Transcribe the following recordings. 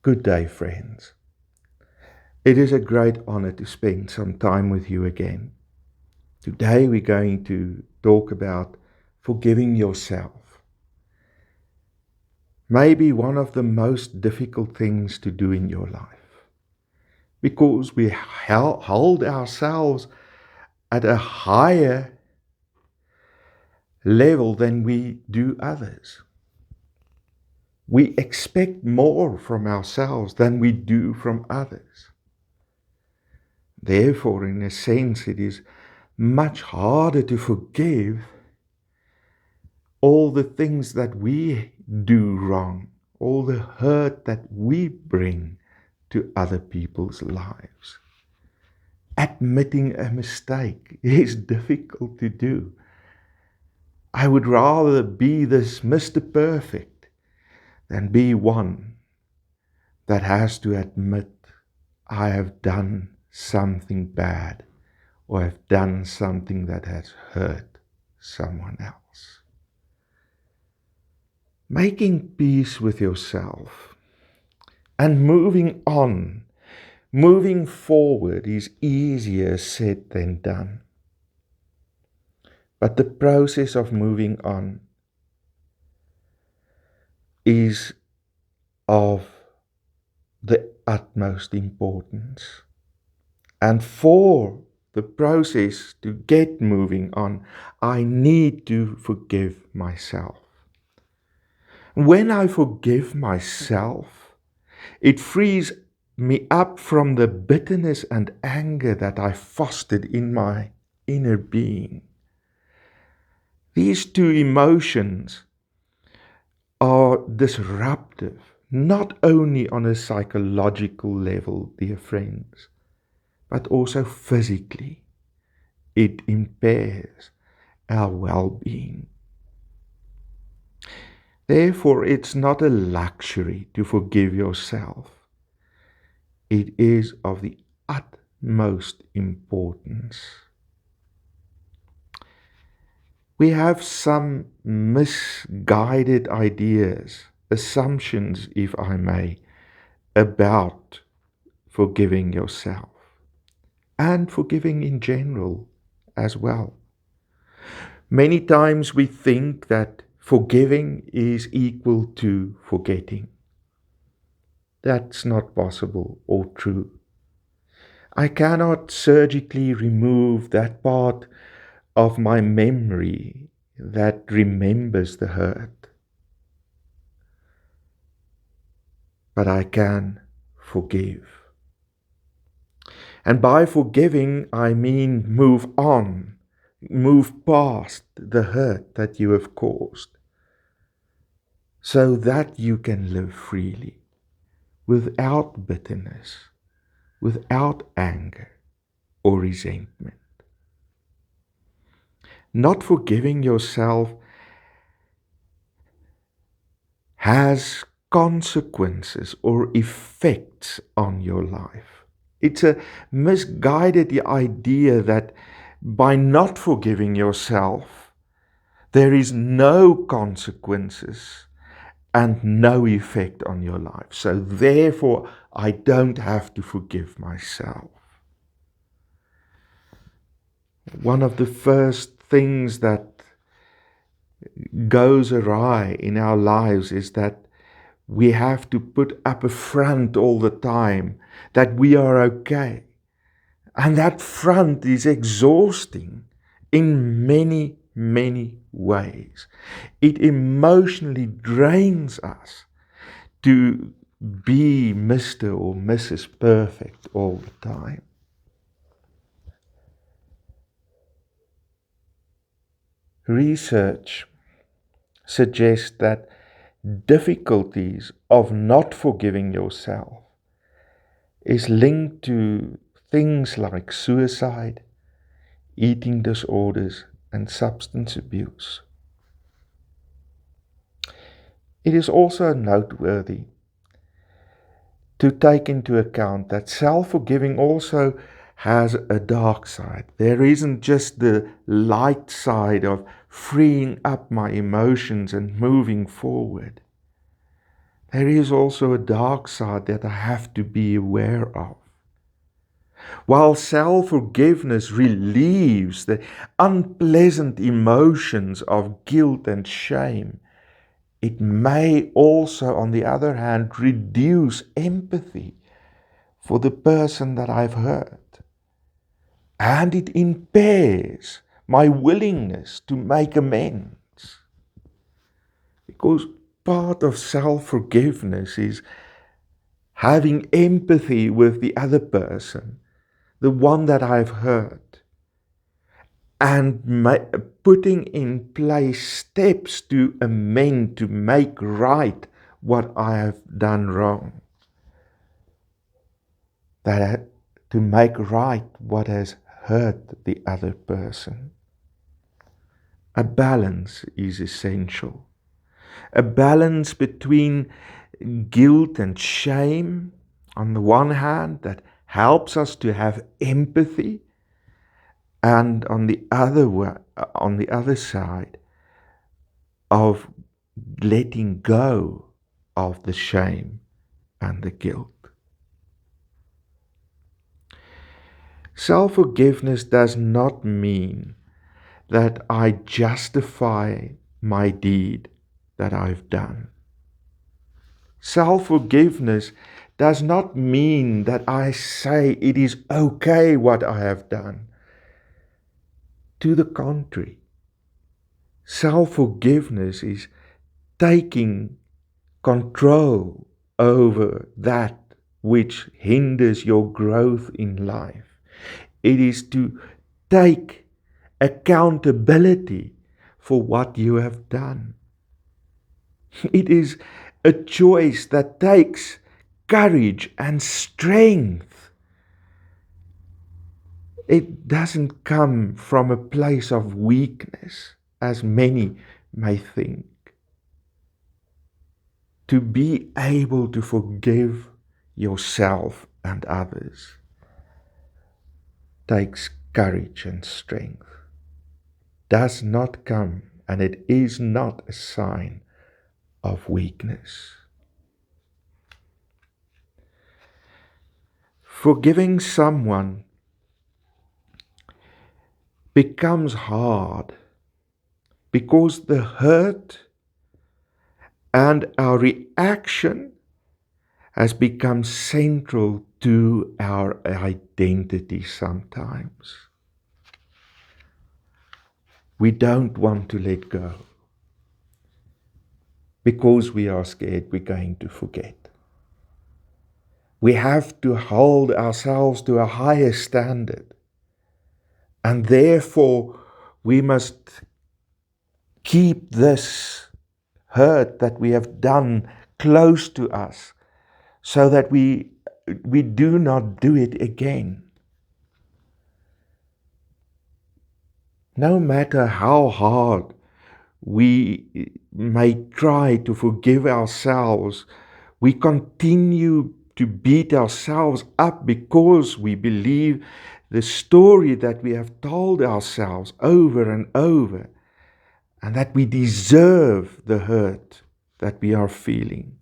Good day, friends. It is a great honor to spend some time with you again. Today we're going to talk about forgiving yourself. Maybe one of the most difficult things to do in your life, because we hold ourselves at a higher level than we do others. We expect more from ourselves than we do from others. Therefore, in a sense, it is much harder to forgive all the things that we do wrong, all the hurt that we bring to other people's lives. Admitting a mistake is difficult to do. I would rather be this Mr. Perfect than be one that has to admit I have done something bad or have done something that has hurt someone else. Making peace with yourself and moving on, moving forward is easier said than done. But the process of moving on is of the utmost importance. And for the process to get moving on, I need to forgive myself. When I forgive myself, it frees me up from the bitterness and anger that I fostered in my inner being. These two emotions are disruptive, not only on a psychological level, dear friends, but also physically. It impairs our well-being. Therefore, it's not a luxury to forgive yourself. It is of the utmost importance. We have some misguided ideas, assumptions, if I may, about forgiving yourself. And forgiving in general as well. Many times we think that forgiving is equal to forgetting. That's not possible or true. I cannot surgically remove that part of my memory that remembers the hurt. But I can forgive. And by forgiving, I mean move on, move past the hurt that you have caused, so that you can live freely, without bitterness, without anger or resentment. Not forgiving yourself has consequences or effects on your life. It's a misguided idea that by not forgiving yourself, there is no consequences and no effect on your life. So therefore, I don't have to forgive myself. One of the first things that goes awry in our lives is that we have to put up a front all the time that we are okay. And that front is exhausting in many, many ways. It emotionally drains us to be Mr. or Mrs. Perfect all the time. Research suggests that difficulties of not forgiving yourself is linked to things like suicide, eating disorders, and substance abuse. It is also noteworthy to take into account that self-forgiving also has a dark side. There isn't just the light side of freeing up my emotions and moving forward. there is also a dark side that I have to be aware of. While self-forgiveness relieves the unpleasant emotions of guilt and shame, it may also, on the other hand, reduce empathy for the person that I've hurt. And it impairs my willingness to make amends. Because part of self-forgiveness is having empathy with the other person, the one that I've hurt, and putting in place steps to amend, to make right what I have done wrong. To make right what has hurt the other person. A balance is essential. A balance between guilt and shame on the one hand that helps us to have empathy, and on the other side of letting go of the shame and the guilt. Self-forgiveness does not mean that I justify my deed that I've done. Self-forgiveness does not mean that I say it is okay what I have done. To the contrary, self-forgiveness is taking control over that which hinders your growth in life. It is to take accountability for what you have done. It is a choice that takes courage and strength. It doesn't come from a place of weakness, as many may think. To be able to forgive yourself and others takes courage and strength. Does not come, and it is not a sign of weakness. Forgiving someone becomes hard because the hurt and our reaction has become central to our identity sometimes. We don't want to let go because we are scared we're going to forget. We have to hold ourselves to a higher standard, and therefore we must keep this hurt that we have done close to us so that we do not do it again. No matter how hard we may try to forgive ourselves, we continue to beat ourselves up because we believe the story that we have told ourselves over and over, and that we deserve the hurt that we are feeling.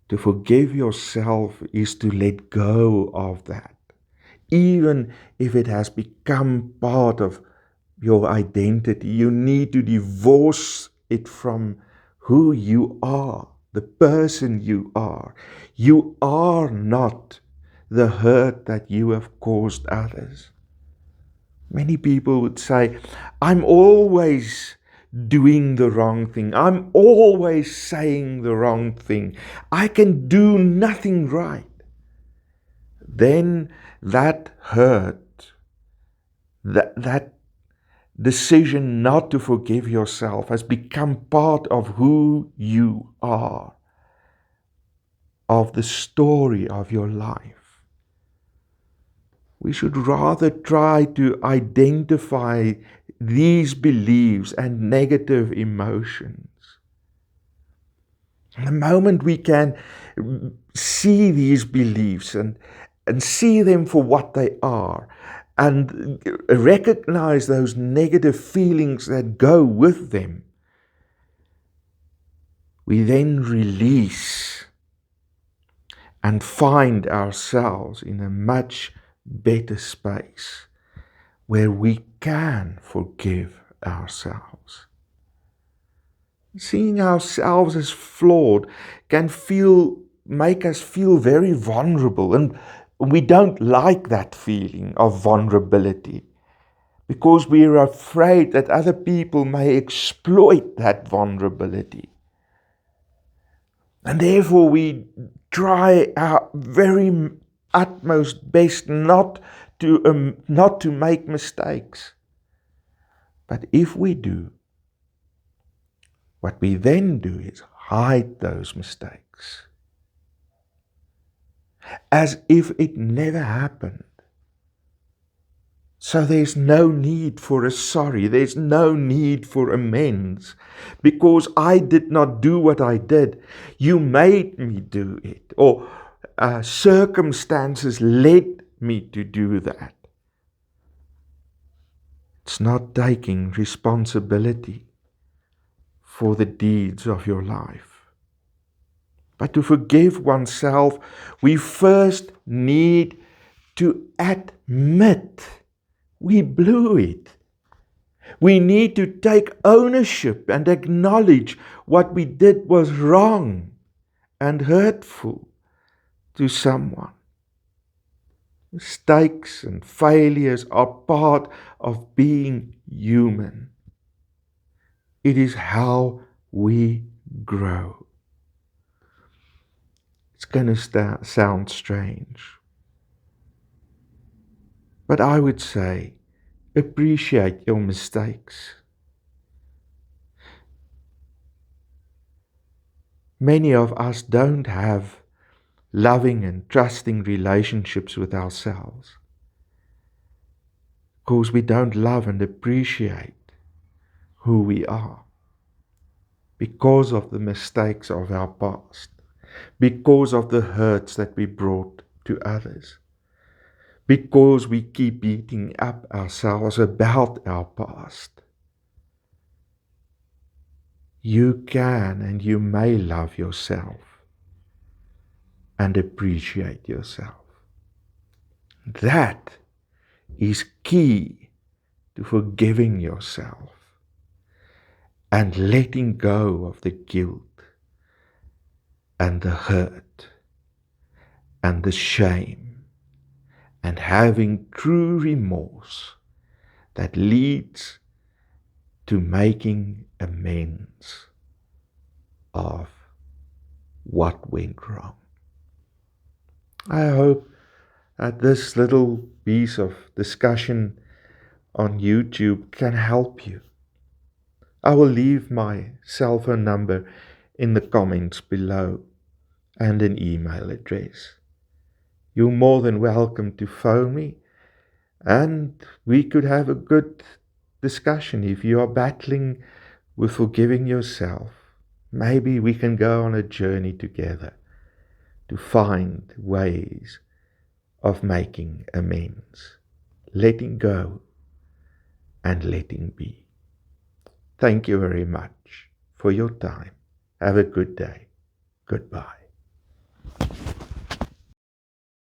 To forgive yourself is to let go of that, even if it has become part of your identity. You need to divorce it from who you are, the person you are. You are not the hurt that you have caused others. Many people would say, I'm always doing the wrong thing. I'm always saying the wrong thing. I can do nothing right. Then that hurt, that decision not to forgive yourself has become part of who you are, of the story of your life. We should rather try to identify these beliefs and negative emotions. The moment we can see these beliefs and see them for what they are, and recognize those negative feelings that go with them, we then release and find ourselves in a much better space where we can forgive ourselves. Seeing ourselves as flawed can make us feel very vulnerable, and we don't like that feeling of vulnerability because we are afraid that other people may exploit that vulnerability. And therefore we try our very utmost best not to make mistakes. But if we do, what we then do is hide those mistakes as if it never happened. So there's no need for a sorry, there's no need for amends, because I did not do what I did. You made me do it, or circumstances led me to do that. It's not taking responsibility for the deeds of your life. But to forgive oneself, we first need to admit we blew it. We need to take ownership and acknowledge what we did was wrong and hurtful to someone. Mistakes and failures are part of being human. It is how we grow. It's going to sound strange, but I would say appreciate your mistakes. Many of us don't have loving and trusting relationships with ourselves because we don't love and appreciate who we are because of the mistakes of our past, because of the hurts that we brought to others, because we keep beating up ourselves about our past. You can and you may love yourself and appreciate yourself. That is key to forgiving yourself and letting go of the guilt and the hurt and the shame and having true remorse that leads to making amends of what went wrong. I hope that this little piece of discussion on YouTube can help you. I will leave my cell phone number in the comments below and an email address. You're more than welcome to phone me, and we could have a good discussion. If you are battling with forgiving yourself, maybe we can go on a journey together to find ways of making amends, letting go and letting be. Thank you very much for your time. Have a good day. Goodbye.